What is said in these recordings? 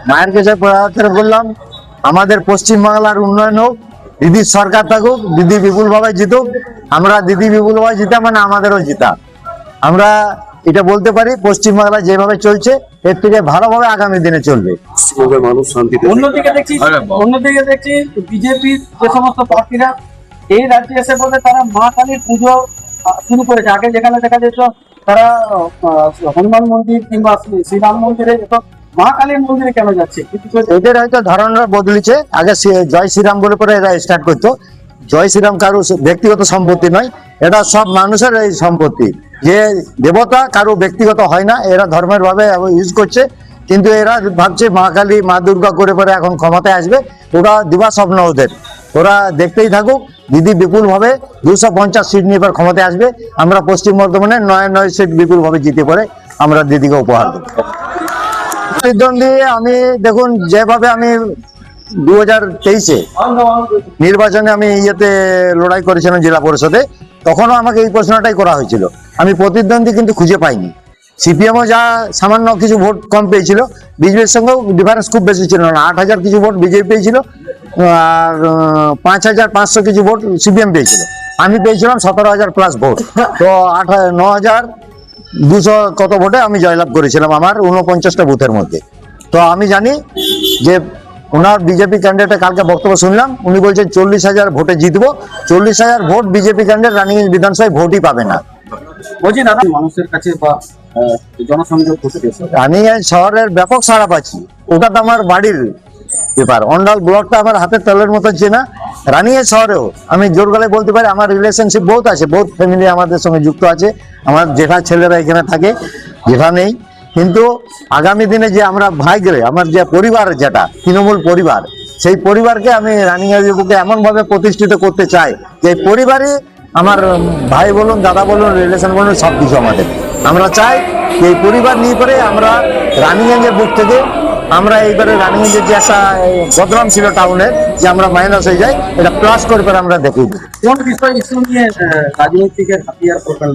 মায়ের কাছে প্রার্থনা করলাম আমাদের পশ্চিমবাংলার উন্নয়ন হোক, দিদির সরকার থাকুক, দিদি বিপুল ভাবে জিতুক। আমরা দিদি বিপুল ভাবে জিতা মানে আমাদেরও জিতা। আমরা এটা বলতে পারি পশ্চিমবাংলা যেভাবে চলছে এর থেকে ভালোভাবে আগামী দিনে চলবে। মানুষ শান্তিতে। অন্যদিকে দেখছি বিজেপির যে সমস্ত প্রার্থীরা এই রাজ্যে এসে বলে তারা মা কালীর পুজো শুরু করেছে। আগে যেখানে দেখা যেত তারা হনুমান মন্দির কিংবা শ্রীরাম মন্দিরে যেত, মা কালীর মন্দিরে কেন যাচ্ছে? এদের হয়তো ধারণা বদলেছে। আগে জয় শ্রীরাম বলে পরে এরা স্টার্ট করতো। জয় শ্রীরাম কারো ব্যক্তিগত সম্পত্তি নয়, এটা সব মানুষের এই সম্পত্তি। যে দেবতা কারো ব্যক্তিগত হয় না, এরা ধর্মের ভাবে ইউজ করছে। কিন্তু এরা ভাবছে মা কালী মা দুর্গা করে পরে এখন ক্ষমতায় আসবে। ওরা দিবা স্বপ্ন ওদের, ওরা দেখতেই থাকুক। দিদি বিপুল ভাবে 250 সিট নিয়ে পর ক্ষমতায় আসবে। আমরা পশ্চিম বর্ধমানে 9 সিট বিপুল ভাবে জিতে পরে আমরা দিদিকে উপহার দেবো। প্রতিদ্বন্দ্বী আমি দেখুন, যেভাবে আমি 2023-এ নির্বাচনে আমি লড়াই করেছিলাম জেলা পরিষদে, তখনও আমাকে এই প্রশ্নটাই করা হয়েছিল। আমি প্রতিদ্বন্দ্বী কিন্তু খুঁজে পাইনি। সিপিএমও যা সামান্য কিছু ভোট কম পেয়েছিল, বিজেপির সঙ্গেও ডিফারেন্স খুব বেশি ছিল না। 8000 কিছু ভোট বিজেপি পেয়েছিল আর 5500 কিছু ভোট সিপিএম পেয়েছিল। আমি পেয়েছিলাম 17000+ ভোট। তো 9200 কত ভোটে আমি জয়লাভ করেছিলাম আমার 49টা বুথের মধ্যে। তো আমি জানি যে ওনার বিজেপি ক্যান্ডিডেটের কালকে বক্তব্য শুনলাম, উনি বলছেন 40,000 ভোটে জিতবো। 40,000 ভোট বিজেপি ক্যান্ডিডেট রানিগঞ্জ বিধানসভায় ভোটই পাবে না। বলছি দাদা, মানুষের কাছে বা জনসংযোগ রানিগঞ্জ শহরের ব্যাপক সাড়া পাচ্ছি। ওটা তো আমার বাড়ির ব্যাপার। অন্ডাল ব্লকটা আমার হাতের তলের মতো চেনা। রানিগঞ্জ শহরেও আমি জোর গলায় বলতে পারি আমার রিলেশনশিপ বহুত আছে, বহুত ফ্যামিলি আমাদের সঙ্গে যুক্ত আছে। আমার জেঠা ছেলেরা এখানে থাকে, জেঠা নেই। কিন্তু আগামী দিনে যে আমরা ভাই গেলে আমার যে পরিবার, যেটা তৃণমূল পরিবার, সেই পরিবারকে আমি রানিগঞ্জের বুকে এমনভাবে প্রতিষ্ঠিত করতে চাই যে পরিবারই আমার ভাই বলুন, দাদা বলুন, রিলেশন বলুন, সব কিছু আমাদের। আমরা চাই এই পরিবার নিয়ে করে আমরা রানিগঞ্জের বুক থেকে আমরা এইবারে রানিগঞ্জের যে একটা বদনাম ছিল টাউনের, যে আমরা মাইনাস হয়ে যাই, এটা প্লাস করে পরে আমরা দেখি। কোন বিষয় ইস্যু নিয়ে রাজনৈতিকের হাতিয়ার প্রকার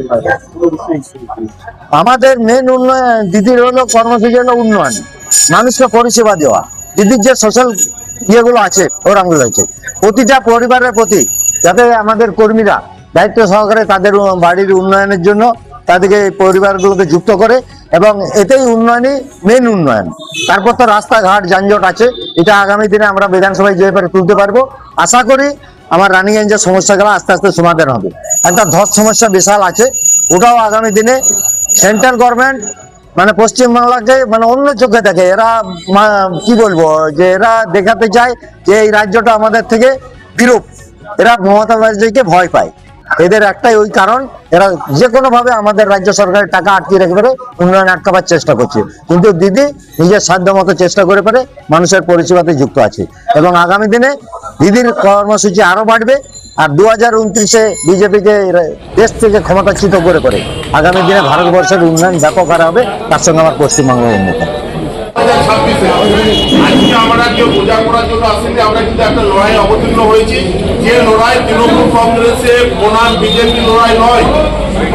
আমাদের মেন উন্নয়ন দিদির হলো কর্মসূচি হলো উন্নয়ন, মানুষকে পরিষেবা দেওয়া। দিদির যে সোশ্যাল ইয়েগুলো আছে ওরামগুলো আছে প্রতিটা পরিবারের প্রতি, যাতে আমাদের কর্মীরা দায়িত্ব সহকারে তাদের বাড়ির উন্নয়নের জন্য তাদেরকে পরিবারগুলোকে যুক্ত করে, এবং এতেই উন্নয়নই মেন উন্নয়ন। তারপর তো রাস্তাঘাট যানজট আছে, এটা আগামী দিনে আমরা বিধানসভায় যেভাবে তুলতে পারবো। আশা করি আমার রানিগঞ্জের সমস্যাগুলো আস্তে আস্তে সমাধান হবে। একটা ধস সমস্যা বিশাল আছে, ওটাও আগামী দিনে সেন্ট্রাল গভর্নমেন্ট মানে পশ্চিমবাংলাকে মানে অন্য চোখে দেখে। এরা কি বলবো, যে এরা দেখাতে চায় যে এই রাজ্যটা আমাদের থেকে বিরূপ। এরা মমতা ব্যানার্জিকে ভয় পায়। এদের একটাই ওই কারণ, এরা যে কোনো ভাবে আমাদের রাজ্য সরকারের টাকা আটকে রেখে পারে, উন্নয়ন আটকাবার চেষ্টা করছে। কিন্তু দিদি নিজের সাধ্য মতো চেষ্টা করে পারে, মানুষের পরিষেবাতে যুক্ত আছে। এবং আগামী দিনে দিদির কর্মসূচি আরো বাড়বে। আর 2029-এ বিজেপিকে দেশ থেকে ক্ষমতাচ্যুত করে করে আগামী দিনে ভারতবর্ষের উন্নয়ন ব্যাপক হারে হবে, তার সঙ্গে আমার পশ্চিমবঙ্গের উন্নয়ন। আজকে আমরা যে বোঝা করার জন্য আসলে আমরা কিন্তু একটা লড়াই অবতীর্ণ হয়েছি। যে লড়াই তৃণমূল কংগ্রেসের বনাম বিজেপি লড়াই নয়।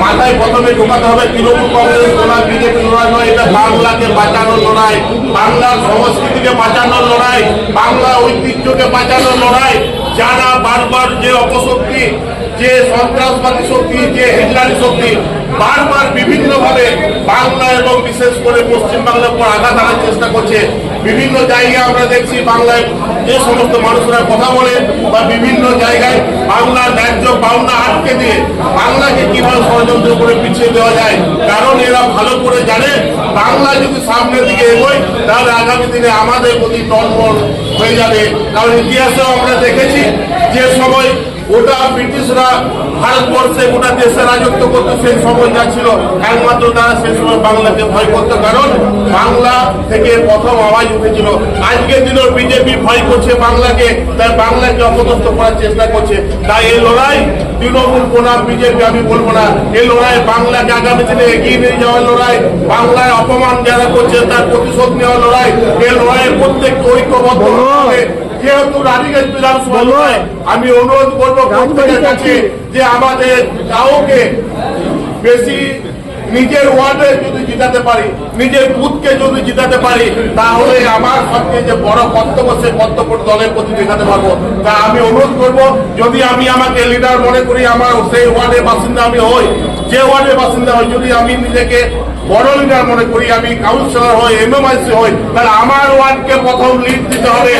মাথায় প্রথমে ঢোকাতে হবে, তৃণমূল কংগ্রেস বনাম বিজেপি লড়াই নয়। এটা বাংলাকে বাঁচানোর লড়াই, বাংলার সংস্কৃতিকে বাঁচানোর লড়াই, বাংলা ঐতিহ্যকে বাঁচানোর লড়াই। যারা বারবার যে অপশক্তি, যে সন্ত্রাসবাদী শক্তি, যে হিটলারি শক্তি বারবার বিভিন্নভাবে বাংলা এবং বিশেষ করে পশ্চিমবাংলার উপর আঘাত আনার চেষ্টা করছে। বিভিন্ন জায়গায় আমরা দেখছি বাংলায় যে সমস্ত মানুষরা কথা বলে বা বিভিন্ন জায়গায় বাংলার ন্যায্য পাওনা আটকে দিয়ে বাংলাকে কিভাবে ষড়যন্ত্র করে পিছিয়ে দেওয়া যায়। কারণ এরা ভালো করে জানে বাংলা যদি সামনের দিকে এগোয় তাহলে আগামী দিনে আমাদের প্রতি টনমন হয়ে যাবে। কারণ ইতিহাসেও আমরা দেখেছি যে সময় গোটা ব্রিটিশরা ভারতবর্ষে গোটা দেশে রাজত্ব করতো, সেই সময় যা ছিল একমাত্র তারা সেই সময় বাংলাকে ভয় করতো। কারণ বাংলা থেকে প্রথম আওয়াজ উঠেছিল। আজকের দিনেও বিজেপি ভয় করছে বাংলাকে, তাই বাংলাকে অপদস্থ করার চেষ্টা করছে। তাই এই লড়াই তৃণমূল বনাম বিজেপি আমি বলবো না, এই লড়াই বাংলাকে আগামী দিনে এগিয়ে নিয়ে যাওয়ার লড়াই, বাংলায় অপমান যারা করছে তার প্রতিশোধ নেওয়ার লড়াই। এই লড়াইয়ের প্রত্যেককে ঐক্যবদ্ধ হবে। যেহেতু রানিগঞ্জ বিধানসভা লড়াই, আমি অনুরোধ করবো প্রত্যেকের কাছে যে আমাদের কাউকে বেশি নিজের ওয়ার্ডে যদি জিতাতে পারি, নিজের বুথকে যদি জিতাতে পারি, তাহলে আমার সবচেয়ে যে বড় কর্তব্য, সেই কর্তব্য দলের প্রতি দেখাতে পারবো। তা আমি অনুরোধ করব, যদি আমি আমাকে লিডার মনে করি, আমার সেই ওয়ার্ডের বাসিন্দা আমি হই, যে ওয়ার্ডের বাসিন্দা হই, যদি আমি নিজেকে বড় লিডার মনে করি, আমি কাউন্সিলর হই, এমএমআইসি হই, তাহলে আমার ওয়ার্ডকে প্রথম লিড দিতে হবে।